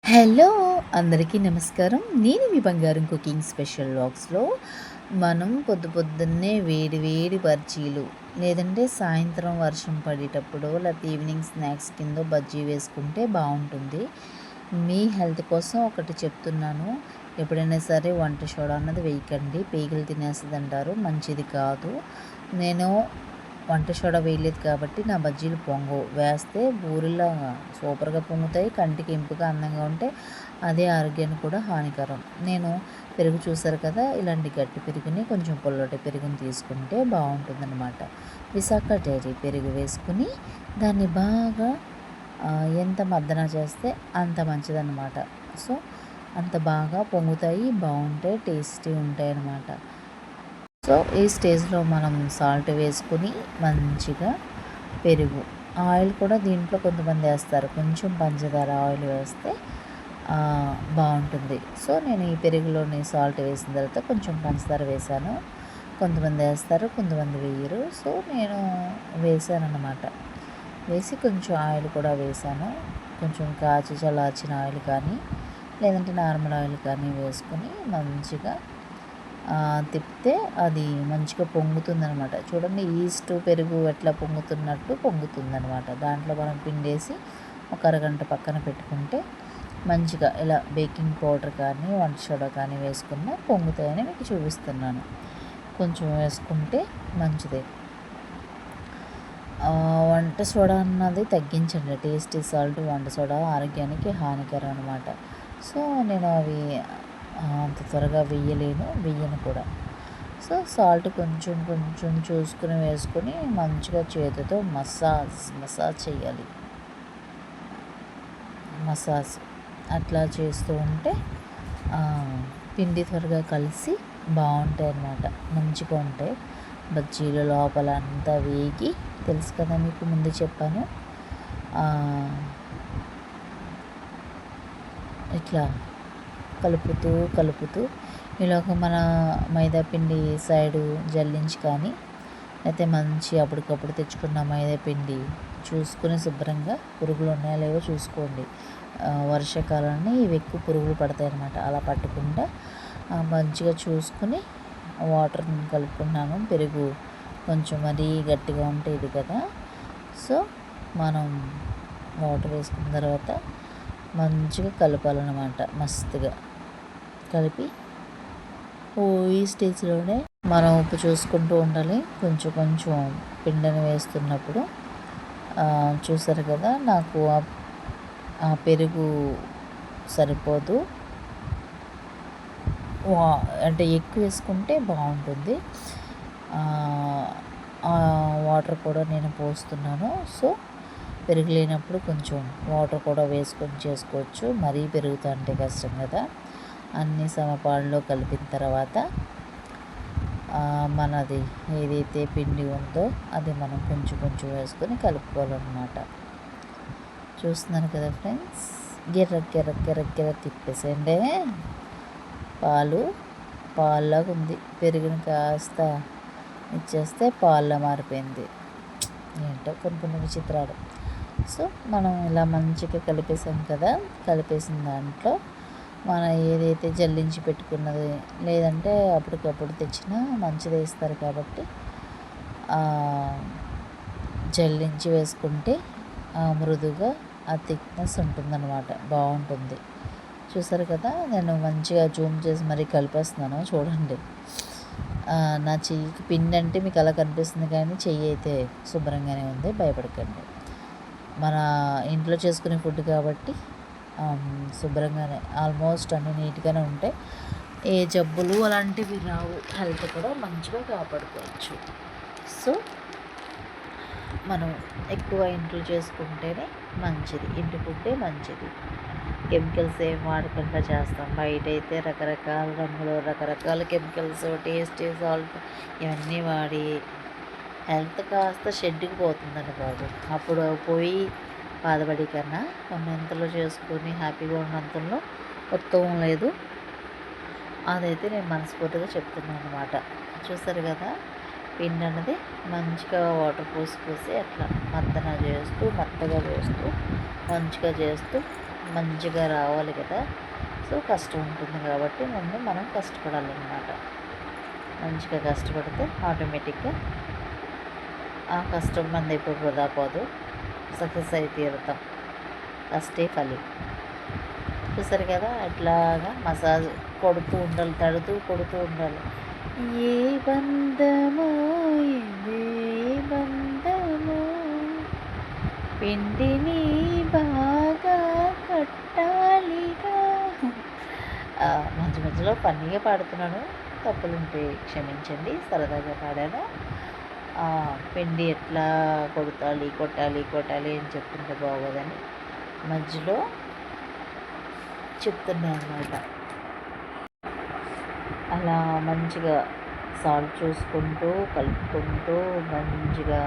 Hello! అందరికీ నమస్కారం. నేను మీ బంగారం కుకింగ్ స్పెషల్ వ్లాగ్స్‌లో మనం పొద్దున్నే వేడి వేడి బజ్జీలు లేదంటే సాయంత్రం వర్షం పడేటప్పుడో లేకపోతే ఈవినింగ్ స్నాక్స్ కిందో బజ్జీ వేసుకుంటే బావుంటుంది. మీ హెల్త్ కోసం ఒకటి చెప్తున్నాను. ఎప్పుడైనా సరే వంట సోడా అన్నది వేయకండి. పేగులు తినేస్తదంటారు. మంచిది కాదు. నేను వంట సోడా వేయలేదు కాబట్టి నా బజ్జీలు పొంగవు. వేస్తే బూరెల్లా సూపర్‌గా పొంగుతాయి. కంటికి ఇంపుగా అందంగా ఉంటే అదే ఆరోగ్యానికి కూడా హానికరం. నేను పెరుగు చూసారు కదా! ఇలాంటి గట్టి పెరుగుని కొంచెం పుల్లటి పెరుగుని తీసుకుంటే బావుంటుందనమాట. విశాఖ డైరీ పెరుగు వేసుకుని దాన్ని బాగా ఎంత మద్దన చేస్తే అంత మంచిదనమాట. సో, అంత బాగా పొంగుతాయి. బావుంటాయి. టేస్టీ ఉంటాయన్నమాట. సో, ఈ స్టేజ్‌లో మనం సాల్ట్ వేసుకొని మంచిగా పెరుగు, ఆయిల్ కూడా దీంట్లో కొంతమంది వేస్తారు. కొంచెం పంచదార ఆయిల్ వేస్తే బావుంటుంది. సో, నేను ఈ పెరుగులోని సాల్ట్ వేసిన తర్వాత కొంచెం పంచదార వేశాను. కొంతమంది వేస్తారు, కొంతమంది వేయరు. సో, నేను వేశానన్నమాట. వేసి కొంచెం ఆయిల్ కూడా వేశాను. కొంచెం కాచి చల్లార్చిన ఆయిల్ కానీ, లేదంటే నార్మల్ ఆయిల్ కానీ వేసుకొని మంచిగా తిప్పితే అది మంచిగా పొంగుతుందనమాట. చూడండి ఈస్ట్ పెరుగు ఎట్లా పొంగుతున్నట్టు పొంగుతుందనమాట. దాంట్లో మనం పిండేసి ఒక అరగంట పక్కన పెట్టుకుంటే మంచిగా ఇలా బేకింగ్ పౌడర్ కానీ వంట సోడా కానీ వేసుకున్న పొంగుతాయని మీకు చూపిస్తున్నాను. కొంచెం వేసుకుంటే మంచిదే. వంట సోడా అన్నది తగ్గించండి. టేస్టీ సాల్ట్ వంట సోడా ఆరోగ్యానికి హానికరం అనమాట. సో, నేను అవి అంత త్వరగా వెయ్యను కూడా. సో, సాల్ట్ కొంచెం కొంచెం చూసుకుని వేసుకొని మంచిగా చేతితో మసాజ్ చేయాలి. మసాజ్ అట్లా చేస్తూ ఉంటే పిండి త్వరగా కలిసి బాగుంటాయి అన్నమాట. మంచిగా ఉంటాయి బజ్జీలు. లోపల అంతా వేగి తెలుసు కదా, మీకు ముందు చెప్పాను. ఇట్లా కలుపుతూ ఈలోగా మన మైదా పిండి సైడు జల్లించి కానీ అయితే మంచి అప్పటికప్పుడు తెచ్చుకున్న మైదా పిండి చూసుకుని శుభ్రంగా పురుగులు ఉన్నాయో లేవో చూసుకోండి. వర్షాకాలాన్ని ఇవి ఎక్కువ పురుగులు పడతాయి అన్నమాట. అలా పట్టకుండా మంచిగా చూసుకుని వాటర్ కలుపుకున్నాను. పెరుగు కొంచెం మరీ గట్టిగా ఉంటే ఇది కదా. సో, మనం వాటర్ వేసుకున్న తర్వాత మంచిగా కలపాలన్నమాట. మస్తుగా కలిపి ఈ స్టేజ్లోనే మనం ఉప్పు చూసుకుంటూ ఉండాలి. కొంచెం కొంచెం పిండిని వేస్తున్నప్పుడు చూసారు కదా, నాకు ఆ పెరుగు సరిపోదు. అంటే ఎక్కువ వేసుకుంటే బాగుంటుంది. వాటర్ కూడా నేను పోస్తున్నాను. సో, పెరుగు లేనప్పుడు కొంచెం వాటర్ కూడా వేసుకొని చేసుకోవచ్చు. మరీ పెరుగుతా అంటే కష్టం కదా. అన్నీ సమపాల్లో కలిపిన తర్వాత మనది ఏదైతే పిండి ఉందో అది మనం కొంచెం కొంచెం వేసుకొని కలుపుకోవాలన్నమాట. చూస్తున్నాను కదా ఫ్రెండ్స్, గిర్ర తిప్పేసేయండి. పాల్లాగా ఉంది. పెరుగుని కాస్త ఇచ్చేస్తే పాల్లా మారిపోయింది. ఏంటో కొన్ని విచిత్రాలు. సో, మనం ఇలా మంచిగా కలిపేసాం కదా. కలిపేసిన దాంట్లో మనం ఏదైతే జల్లించి పెట్టుకున్నది లేదంటే అప్పటికప్పుడు తెచ్చిన మంచిది ఇస్తారు కాబట్టి జల్లించి వేసుకుంటే మృదువుగా ఆ థిక్నెస్ ఉంటుందన్నమాట. బాగుంటుంది. చూసారు కదా, నేను మంచిగా జూమ్ చేసి మరీ కలిపేస్తున్నాను చూడండి. నా చెయ్యికి పిండి అంటే మీకు అలా కనిపిస్తుంది కానీ చెయ్యి అయితే శుభ్రంగానే ఉంది. భయపడకండి. మన ఇంట్లో చేసుకునే ఫుడ్ కాబట్టి శుభ్రంగానే ఆల్మోస్ట్ అన్నీ నీట్గానే ఉంటాయి. ఏ జబ్బులు అలాంటివి రావు. హెల్త్ కూడా మంచిగా కాపాడుకోవచ్చు. సో, మనం ఎక్కువ ఇంట్లో చేసుకుంటేనే మంచిది. ఇంటి ఫుడ్డే మంచిది. కెమికల్స్ ఏం వాడకుండా చేస్తాం. బయట అయితే రకరకాల రంగులు, రకరకాల కెమికల్స్, టేస్టీ సాల్ట్ ఇవన్నీ వాడి హెల్త్ కాస్త షెడ్డుకి పోతుందండి బాబు. అప్పుడు పోయి బాధపడి కన్నా ఉన్నంతలో చేసుకొని హ్యాపీగా ఉన్నంతలో ఉత్తమం లేదు. అదైతే నేను మనస్ఫూర్తిగా చెప్తున్నాను అనమాట. చూసారు కదా, పిండి అన్నది మంచిగా వాటర్ పోసి అట్లా మత్తగా చేస్తూ మంచిగా చేస్తూ మంచిగా రావాలి కదా. సో కష్టం ఉంటుంది కాబట్టి ముందు మనం కష్టపడాలన్నమాట. మంచిగా కష్టపడితే ఆటోమేటిక్గా ఆ కష్టం మంది ఎప్పుడు వృధా పోదు, సక్సెస్ అయి తీరుతాం. కష్టే ఫలి. చూసారు కదా, ఇట్లాగా మసాజ్ కొడుతూ ఉండాలి, తడుతూ కొడుతూ ఉండాలి. ఏ బంధమో ఇదే బంధమో పిండిని బాగా కట్టాలిగా. మధ్య మధ్యలో ఫన్నీగా పాడుతున్నాను, తప్పులుంటే క్షమించండి, సరదాగా పాడాను. పిండి ఎట్లా కొట్టాలి కొట్టాలి అని చెప్తుంటే బాగోదని మధ్యలో చెప్తున్నాను అన్నమాట. అలా మంచిగా సాల్ట్ చూసుకుంటూ కలుపుకుంటూ మంచిగా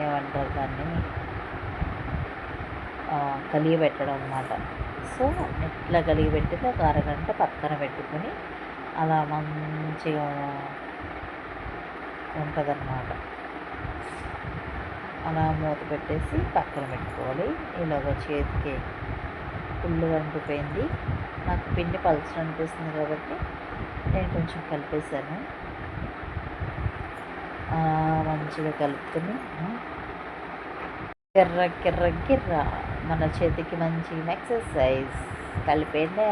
ఏమంటారు దాన్ని కలిగిపెట్టడం అన్నమాట. సో ఎట్లా కలిగిపెట్టితే ఒక అరగంట పక్కన పెట్టుకుని అలా మంచిగా ఉంటుందన్నమాట. అలా మూత పెట్టేసి పక్కన పెట్టుకోవాలి. ఇలాగ చేతికి ఫుల్గా అంటిపోయింది. నాకు పిండి పలుచగా అనిపిస్తుంది కాబట్టి నేను కొంచెం కలిపేశాను. మంచిగా కలుపుకొని కిర్ర కిర్ర కిర్ర మన చేతికి మంచి ఎక్సర్సైజ్. కలిపేండే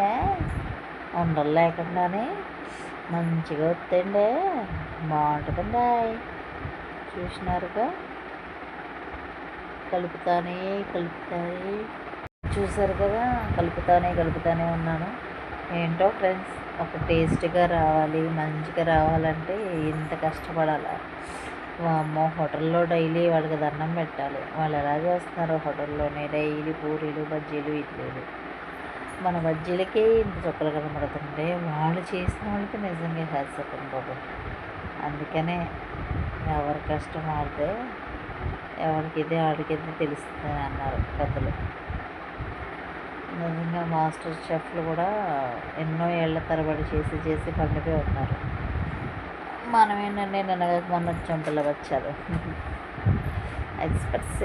ఉండలు లేకుండానే మంచిగా వస్తుండే, బాగుంటుందండి. చూసినారుగా, కలుపుతానే చూసారు కదా, కలుపుతానే ఉన్నాను. ఏంటో ఫ్రెండ్స్, ఒక టేస్ట్గా రావాలి, మంచిగా రావాలంటే ఇంత కష్టపడాలి. అమ్మో, హోటల్లో డైలీ వాళ్ళకి దండం పెట్టాలి. వాళ్ళు ఎలా చేస్తున్నారో హోటల్లోనే డైలీ పూరీలు బజ్జీలు ఇడ్లీలు. మన బజ్జీలకే ఇంత చుక్కలు కనబడుతుంటే వాళ్ళు చేసిన వాళ్ళకి నిజంగా హ్యాట్సాప్ బాబు. అందుకనే ఎవరి కష్టం ఆడితే ఎవరికి ఇదే ఆడికి తెలుస్తుంది అన్నారు పెద్దలు. నిజంగా మాస్టర్ షెఫ్లు కూడా ఎన్నో ఏళ్ల తరబడి చేసి పండిపోయి ఉన్నారు. మనం ఏంటంటే నిన్నగా మొన్న చెంపలు వచ్చారు.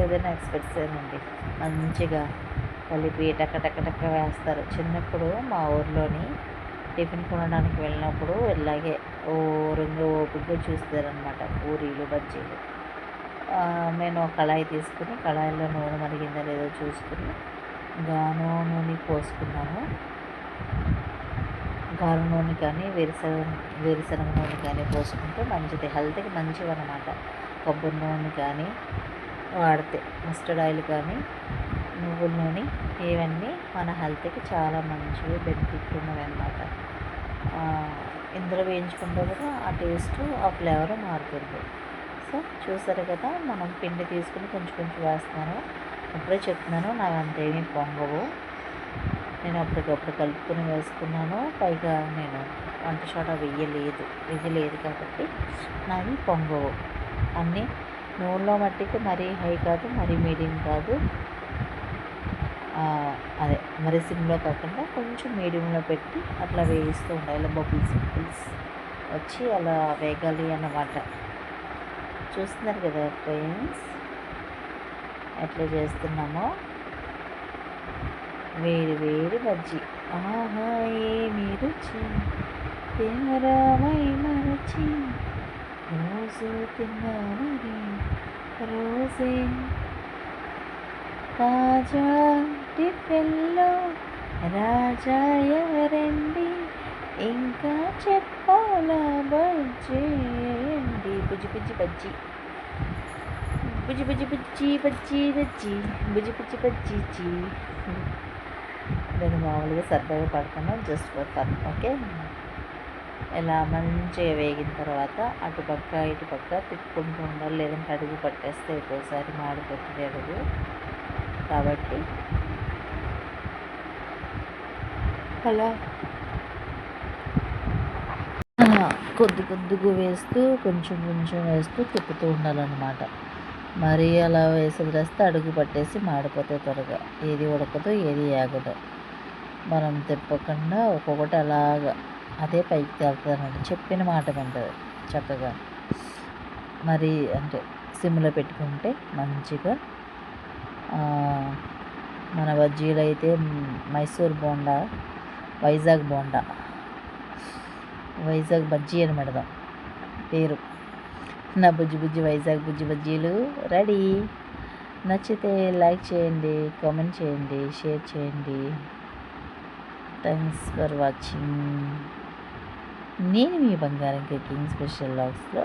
ఏదైనా ఎక్స్పర్ట్సేనండి. మంచిగా కలిపి టక్క వేస్తారు. చిన్నప్పుడు మా ఊర్లోని టిఫిన్ కొనడానికి వెళ్ళినప్పుడు ఇలాగే ఓపికగా చూస్తారనమాట పూరీలు బజ్జీలు. నేను కళాయి తీసుకుని కళాయిలో నూనె మరిగిందా లేదో చూసుకుని గాను నూనె పోసుకున్నాను. గాను నూనె కానీ వేరుశనగ నూనె కానీ పోసుకుంటే మంచిది, హెల్త్కి మంచివి అన్నమాట. కొబ్బరి నూనె కానీ వాడితే, మస్టర్డ్ ఆయిల్ కానీ, నువ్వుల నూనె, ఇవన్నీ మన హెల్త్కి చాలా మంచివి, బెనిఫిట్ ఉన్నవి అన్నమాట. ఇందులో వేయించుకుంటే కూడా ఆ టేస్ట్, ఆ ఫ్లేవర్ మారుతుంది. సో చూసారు కదా, మనం పిండి తీసుకుని కొంచెం వేస్తాను. అప్పుడే చెప్తున్నాను, నాకు అంతేమీ పొంగవు. నేను అప్పటికప్పుడు కలుపుకొని వేసుకున్నాను. పైగా నేను వంట సోడా వెయ్యలేదు కాబట్టి నావి పొంగవు. అన్నీ నూనెలో మట్టికి మరీ హై కాదు, మరీ మీడియం కాదు, అదే మరి సిమ్లో కాకుండా కొంచెం మీడియంలో పెట్టి అట్లా వేయిస్తూ ఉండాలి. ఇలా బబుల్స్ వచ్చి అలా వేగాలి అన్నమాట. చూస్తున్నారు కదా ఫ్రెండ్స్, ఎట్లా చేస్తున్నామో. వేడి బజ్జీ, ఆహా ఏమి రుచి, తినరామై మరచి రోజు తిన్నామని రోజే తాజా టిఫిన్లో రాజా ఎవరండి, ఇంకా చెప్పాలా బజ్జీ బుజ్జి బుజ్జి బజ్జీ, బుజ్జి బుజ్జి బుజ్జి బజ్జీ బజ్జీ బుజ్జి బుజ్జి బజ్జీ. నేను మామూలుగా సరదాగా పడుతున్నాను, జస్ట్ ఫర్ ఫన్. ఓకే, ఇలా మంచిగా వేగిన తర్వాత అటుపక్క ఇటుపక్క తిప్పుకుంటూ ఉండాలి, లేదంటే అడుగు పట్టేస్తే ఒక్కోసారి మాడిపోతుంది అడుగు. కాబట్టి అలా కొద్దిగా వేస్తూ కొంచెం వేస్తూ తిప్పుతూ ఉండాలన్నమాట. మరీ అలా వేసి వదిలేస్తే అడుగు పట్టేసి మాడిపోతే త్వరగా, ఏది ఉడకదు ఏది ఆగదు. మనం తిప్పకుండా ఒక్కొక్కటి అలాగా అదే పైకి తేలుతుందండి. చెప్పిన మాట వింటుంది చక్కగా. మరి అంటే సిమ్లో పెట్టుకుంటే మంచిగా మన బజ్జీలు అయితే మైసూర్ బోండా, వైజాగ్ బోండా, వైజాగ్ బజ్జీ అని పెడదాం పేరు. నా బుజ్జి బుజ్జి వైజాగ్ బుజ్జి బజ్జీలు రెడీ. నచ్చితే లైక్ చేయండి, కామెంట్ చేయండి, షేర్ చేయండి. Thanks for watching. నేను మీ బంగారం కుకింగ్ స్పెషల్ లాగ్స్లో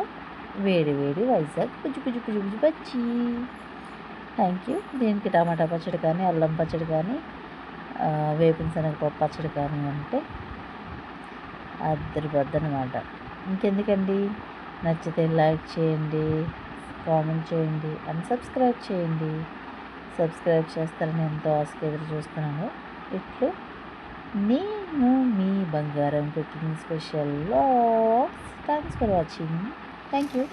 వేడి వేడి వైజాగ్ బుజ్జి బుజ్జి బుజ్జి బుజ్జి బజ్జీ. Thank you. దీనికి టమాటా పచ్చడి కానీ, అల్లం పచ్చడి కానీ, వేపిన శనగపప్పు పచ్చడి కానీ అంటే అద్దరిపోద్దనమాట. ఇంకెందుకండి, నచ్చితే లైక్ చేయండి, కామెంట్ చేయండి అండ్ సబ్స్క్రైబ్ చేయండి. సబ్స్క్రైబ్ చేస్తారని ఎంతో ఆశగా ఎదురు చూస్తున్నాను. ఇట్లు నేను మీ బంగారం cooking special vlogs. Thanks for watching. Thank you.